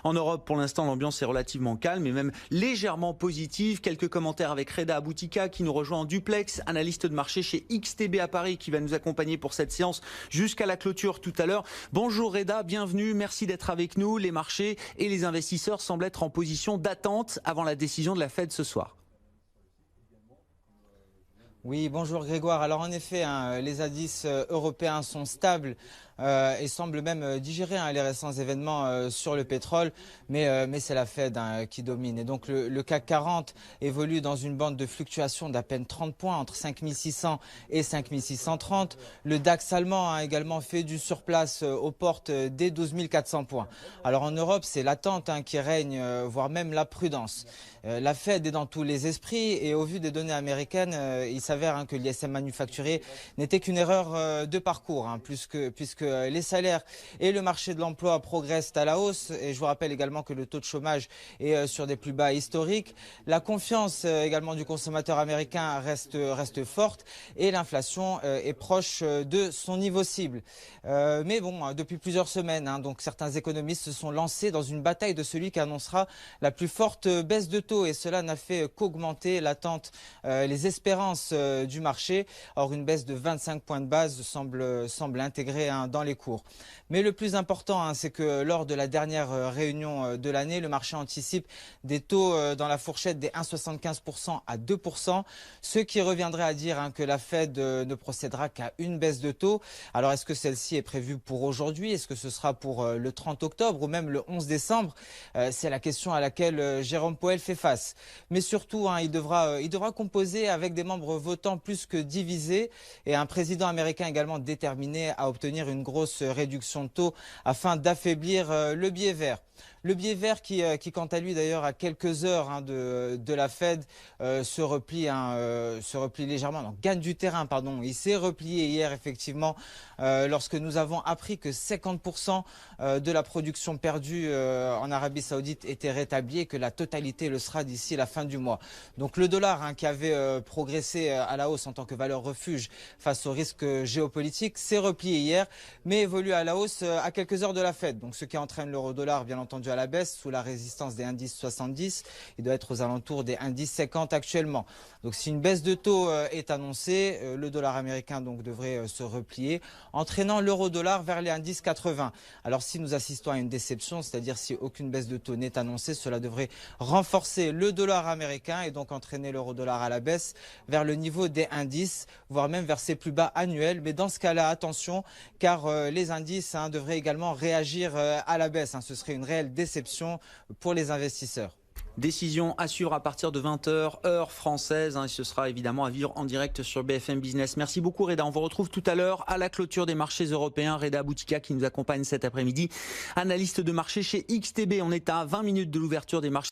En Europe, pour l'instant, l'ambiance est relativement calme et même légèrement positive. Quelques commentaires avec Reda Aboutika qui nous rejoint en duplex, analyste de marché chez XTB à Paris, qui va nous accompagner pour cette séance jusqu'à la clôture tout à l'heure. Bonjour Reda, bienvenue, merci d'être avec nous. Les marchés et les investisseurs semblent être en position d'attente avant la décision de la Fed ce soir. Oui, bonjour Grégoire. Alors en effet, les indices européens sont stables et semblent même digérer les récents événements sur le pétrole, mais c'est la Fed qui domine. Et donc le CAC 40 évolue dans une bande de fluctuation d'à peine 30 points, entre 5600 et 5630. Le DAX allemand a également fait du surplace aux portes des 12 400 points. Alors en Europe, c'est l'attente qui règne, voire même la prudence. La Fed est dans tous les esprits et au vu des données américaines, il s'avère que l'ISM manufacturier n'était qu'une erreur de parcours, puisque les salaires et le marché de l'emploi progressent à la hausse. Et je vous rappelle également que le taux de chômage est sur des plus bas historiques. La confiance également du consommateur américain reste forte et l'inflation est proche de son niveau cible. Mais bon, depuis plusieurs semaines, donc certains économistes se sont lancés dans une bataille de celui qui annoncera la plus forte baisse de taux. Et cela n'a fait qu'augmenter l'attente, les espérances du marché. Or, une baisse de 25 points de base semble intégrée dans les cours. Mais le plus important, c'est que lors de la dernière réunion de l'année, le marché anticipe des taux dans la fourchette des 1,75% à 2%, ce qui reviendrait à dire que la Fed ne procédera qu'à une baisse de taux. Alors, est-ce que celle-ci est prévue pour aujourd'hui? Est-ce que ce sera pour le 30 octobre ou même le 11 décembre? C'est la question à laquelle Jérôme Powell fait face. Mais surtout, il devra composer avec des membres votants plus que divisés et un président américain également déterminé à obtenir une grosse réduction de taux afin d'affaiblir le biais vert. Le biais vert qui quant à lui d'ailleurs à quelques heures de la Fed se replie légèrement, non, gagne du terrain pardon. Il s'est replié hier effectivement lorsque nous avons appris que 50% de la production perdue en Arabie Saoudite était rétablie et que la totalité le sera d'ici la fin du mois. Donc le dollar qui avait progressé à la hausse en tant que valeur refuge face aux risques géopolitiques s'est replié hier mais évolue à la hausse à quelques heures de la Fed. Donc ce qui entraîne l'euro-dollar bien entendu à la baisse sous la résistance des indices 70. Il doit être aux alentours des indices 50 actuellement. Donc si une baisse de taux est annoncée, le dollar américain donc devrait se replier, entraînant l'euro-dollar vers les indices 80. Alors si nous assistons à une déception, c'est-à-dire si aucune baisse de taux n'est annoncée, cela devrait renforcer le dollar américain et donc entraîner l'euro-dollar à la baisse vers le niveau des indices, voire même vers ses plus bas annuels. Mais dans ce cas-là, attention, car les indices devraient également réagir à la baisse. Ce serait une réelle déception pour les investisseurs. Décision à suivre à partir de 20h, heure française. Et ce sera évidemment à vivre en direct sur BFM Business. Merci beaucoup Reda. On vous retrouve tout à l'heure à la clôture des marchés européens. Reda Aboutika qui nous accompagne cet après-midi, analyste de marché chez XTB. On est à 20 minutes de l'ouverture des marchés.